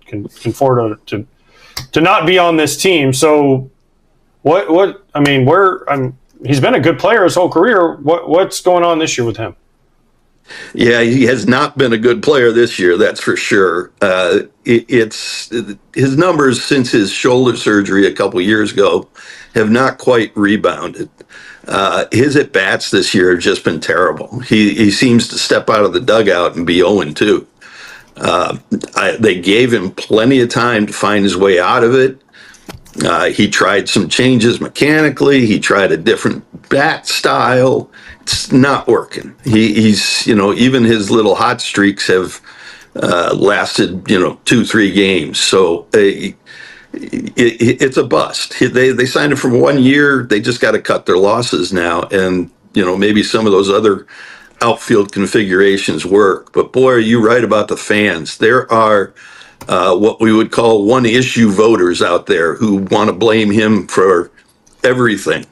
can afford to not be on this team. So what I mean, he's been a good player his whole career. What's going on this year with him? Yeah, he has not been a good player this year, that's for sure. It's his numbers since his shoulder surgery a couple years ago have not quite rebounded. His at-bats this year have just been terrible. He seems to step out of the dugout and be 0-2. They gave him plenty of time to find his way out of it. He tried some changes mechanically. He tried a different bat style. It's not working. He's even his little hot streaks have lasted 2-3 games. So it's a bust. They signed him for 1 year. They just got to cut their losses now, and maybe some of those other outfield configurations work. But boy, are you right about the fans. There are what we would call one-issue voters out there who want to blame him for everything.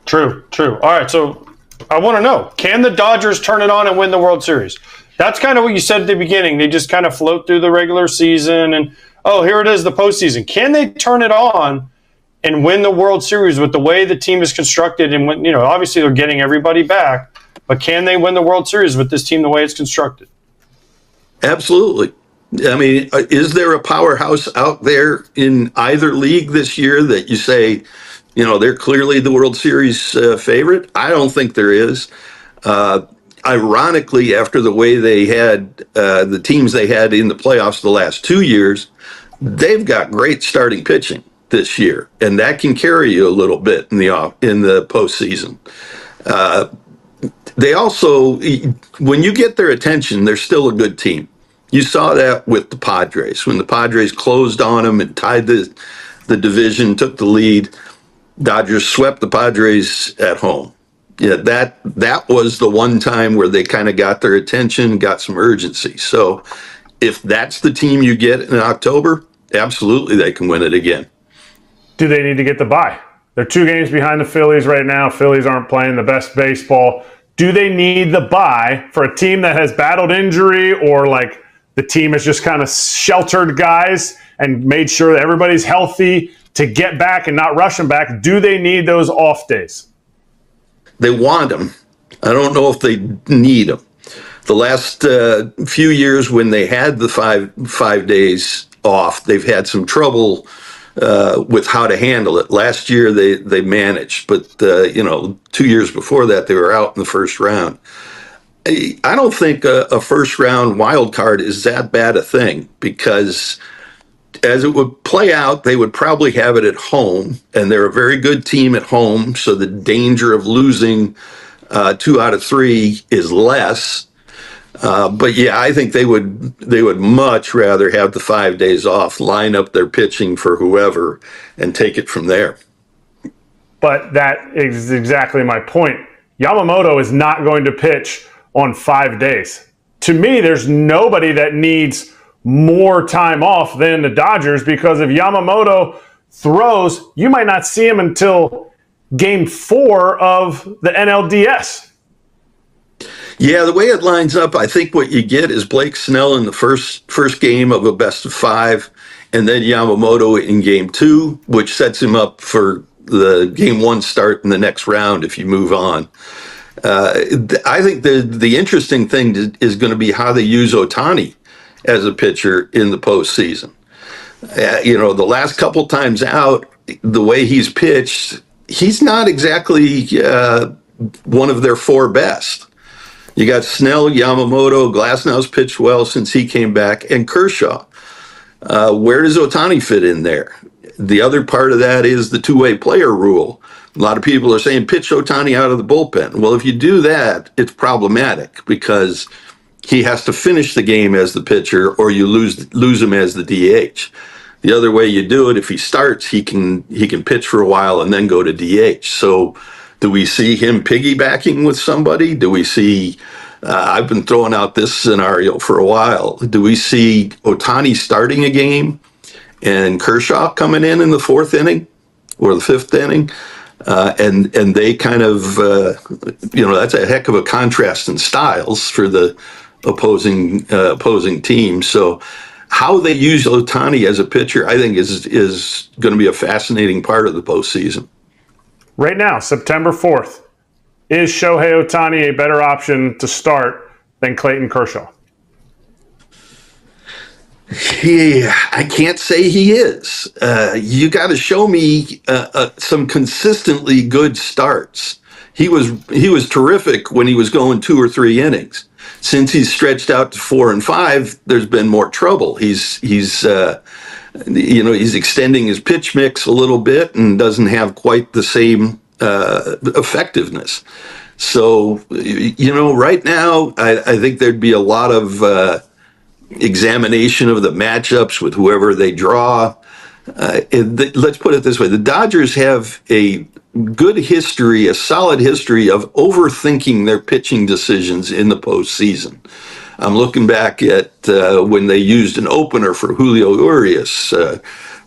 True. All right, so I want to know, can the Dodgers turn it on and win the World Series? That's kind of what you said at the beginning. They just kind of float through the regular season, and, here it is, the postseason. Can they turn it on and win the World Series with the way the team is constructed? And when, obviously they're getting everybody back, but can they win the World Series with this team the way it's constructed? Absolutely. I mean, is there a powerhouse out there in either league this year that you say, they're clearly the World Series favorite? I don't think there is. Ironically, after the way they had the teams they had in the playoffs the last 2 years, they've got great starting pitching this year, and that can carry you a little bit in the postseason. They also, when you get their attention, they're still a good team. You saw that with the Padres. When the Padres closed on them and tied the division, took the lead, Dodgers swept the Padres at home. Yeah, that was the one time where they kind of got their attention, got some urgency. So if that's the team you get in October, absolutely they can win it again. Do they need to get the bye? They're 2 games behind the Phillies right now. Phillies aren't playing the best baseball. Do they need the bye for a team that has battled injury, or like the team has just kind of sheltered guys and made sure that everybody's healthy to get back and not rush them back? Do they need those off days? They want them. I don't know if they need them. The last few years when they had the five days off, they've had some trouble with how to handle it. Last year they managed, but 2 years before that they were out in the first round. I don't think a first round wild card is that bad a thing, because as it would play out, they would probably have it at home, and they're a very good team at home, so the danger of losing 2 out of 3 is less. But yeah, I think they would much rather have the 5 days off, line up their pitching for whoever, and take it from there. But that is exactly my point. Yamamoto is not going to pitch on 5 days. To me, there's nobody that needs more time off than the Dodgers, because if Yamamoto throws, you might not see him until Game 4 of the NLDS. Yeah, the way it lines up, I think what you get is Blake Snell in the first game of a best of 5, and then Yamamoto in Game 2, which sets him up for the Game 1 start in the next round if you move on. I think the interesting thing is going to be how they use Ohtani as a pitcher in the postseason. The last couple times out, the way he's pitched, he's not exactly one of their 4 best. You got Snell, Yamamoto, Glasnow's pitched well since he came back, and Kershaw. Where does Ohtani fit in there? The other part of that is the 2-way player rule. A lot of people are saying pitch Ohtani out of the bullpen. Well, if you do that, it's problematic, because he has to finish the game as the pitcher, or you lose him as the DH. The other way you do it, if he starts, he can pitch for a while and then go to DH. So do we see him piggybacking with somebody? Do we see, I've been throwing out this scenario for a while, do we see Ohtani starting a game and Kershaw coming in the 4th inning or the 5th inning? And they kind of, that's a heck of a contrast in styles for the opposing team. So how they use Ohtani as a pitcher, I think is going to be a fascinating part of the postseason. Right now, September 4th, is Shohei Ohtani a better option to start than Clayton Kershaw? Yeah, I can't say he is. You got to show me some consistently good starts. He was terrific when he was going 2 or 3 innings. Since he's stretched out to 4 and 5, there's been more trouble. He's extending his pitch mix a little bit and doesn't have quite the same effectiveness. So, right now, I think there'd be a lot of examination of the matchups with whoever they draw. Let's put it this way. The Dodgers have a good history, a solid history of overthinking their pitching decisions in the postseason. I'm looking back at when they used an opener for Julio Urias,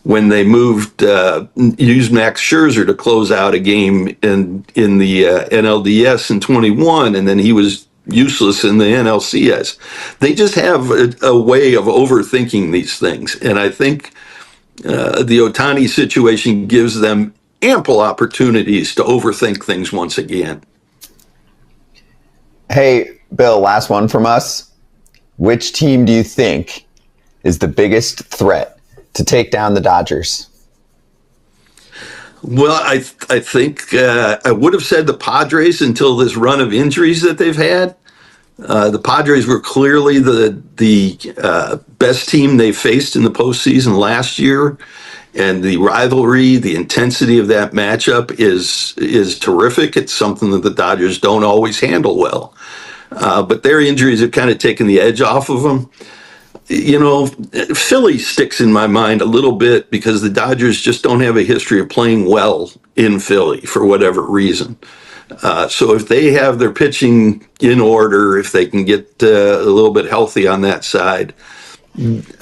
when they used Max Scherzer to close out a game in the NLDS in 21, and then he was useless in the NLCS. They just have a way of overthinking these things. And I think the Ohtani situation gives them ample opportunities to overthink things once again. Hey, Bill, last one from us. Which team do you think is the biggest threat to take down the Dodgers? Well, I think I would have said the Padres until this run of injuries that they've had. The Padres were clearly the best team they faced in the postseason last year, and the rivalry, the intensity of that matchup is terrific. It's something that the Dodgers don't always handle well, but their injuries have kind of taken the edge off of them. Philly sticks in my mind a little bit because the Dodgers just don't have a history of playing well in Philly for whatever reason. So if they have their pitching in order, if they can get a little bit healthy on that side,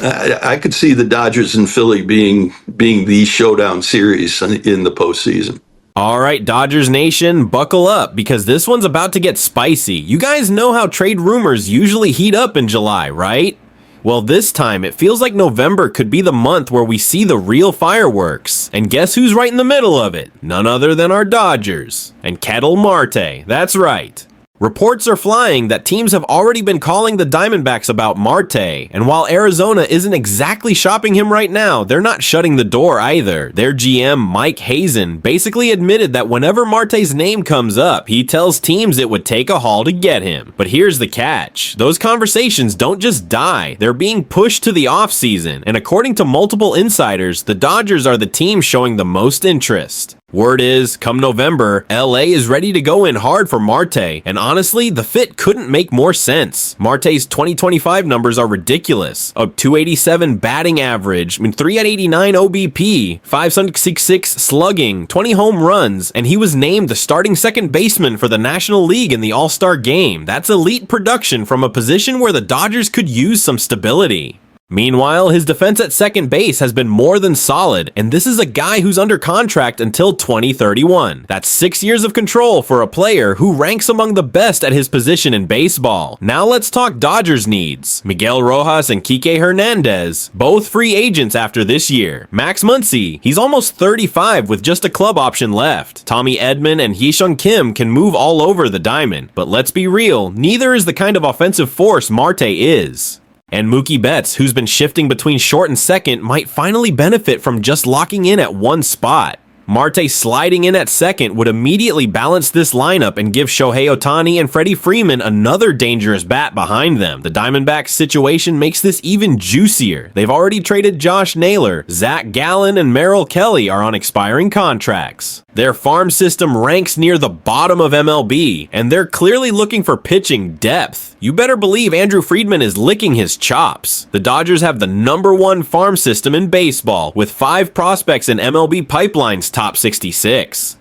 I could see the Dodgers and Philly being the showdown series in the postseason. All right, Dodgers Nation, buckle up because this one's about to get spicy. You guys know how trade rumors usually heat up in July, right? Well, this time it feels like November could be the month where we see the real fireworks. And guess who's right in the middle of it? None other than our Dodgers and Ketel Marte. That's right. Reports are flying that teams have already been calling the Diamondbacks about Marte, and while Arizona isn't exactly shopping him right now, they're not shutting the door either. Their GM, Mike Hazen, basically admitted that whenever Marte's name comes up, he tells teams it would take a haul to get him. But here's the catch. Those conversations don't just die, they're being pushed to the offseason, and according to multiple insiders, the Dodgers are the team showing the most interest. Word is, come November, LA is ready to go in hard for Marte, and honestly, the fit couldn't make more sense. Marte's 2025 numbers are ridiculous. A 287 batting average, 389 OBP, 566 slugging, 20 home runs, and he was named the starting second baseman for the National League in the All-Star Game. That's elite production from a position where the Dodgers could use some stability. Meanwhile, his defense at second base has been more than solid, and this is a guy who's under contract until 2031. That's 6 years of control for a player who ranks among the best at his position in baseball. Now let's talk Dodgers needs. Miguel Rojas and Kike Hernandez, both free agents after this year. Max Muncy, he's almost 35 with just a club option left. Tommy Edman and Hee-Sung Kim can move all over the diamond, but let's be real, neither is the kind of offensive force Marte is. And Mookie Betts, who's been shifting between short and second, might finally benefit from just locking in at one spot. Marte sliding in at second would immediately balance this lineup and give Shohei Ohtani and Freddie Freeman another dangerous bat behind them. The Diamondbacks situation makes this even juicier. They've already traded Josh Naylor, Zach Gallen, and Merrill Kelly are on expiring contracts. Their farm system ranks near the bottom of MLB, and they're clearly looking for pitching depth. You better believe Andrew Friedman is licking his chops. The Dodgers have the #1 farm system in baseball, with 5 prospects in MLB Pipeline's top 66.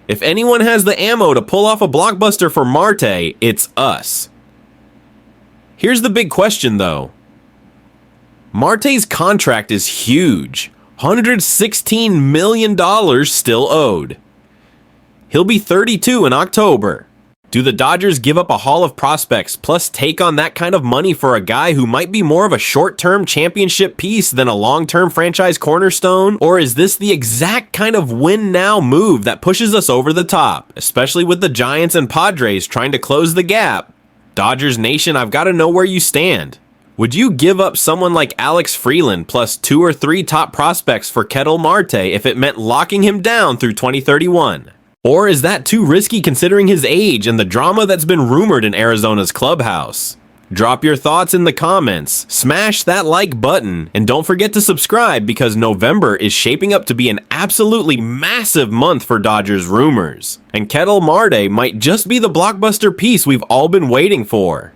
If anyone has the ammo to pull off a blockbuster for Marte, it's us. Here's the big question though. Marte's contract is huge. $116 million still owed. He'll be 32 in October. Do the Dodgers give up a haul of prospects plus take on that kind of money for a guy who might be more of a short-term championship piece than a long-term franchise cornerstone? Or is this the exact kind of win-now move that pushes us over the top, especially with the Giants and Padres trying to close the gap? Dodgers Nation, I've got to know where you stand. Would you give up someone like Alex Freeland plus 2 or 3 top prospects for Ketel Marte if it meant locking him down through 2031? Or is that too risky considering his age and the drama that's been rumored in Arizona's clubhouse? Drop your thoughts in the comments, smash that like button, and don't forget to subscribe because November is shaping up to be an absolutely massive month for Dodgers rumors. And Ketel Marte might just be the blockbuster piece we've all been waiting for.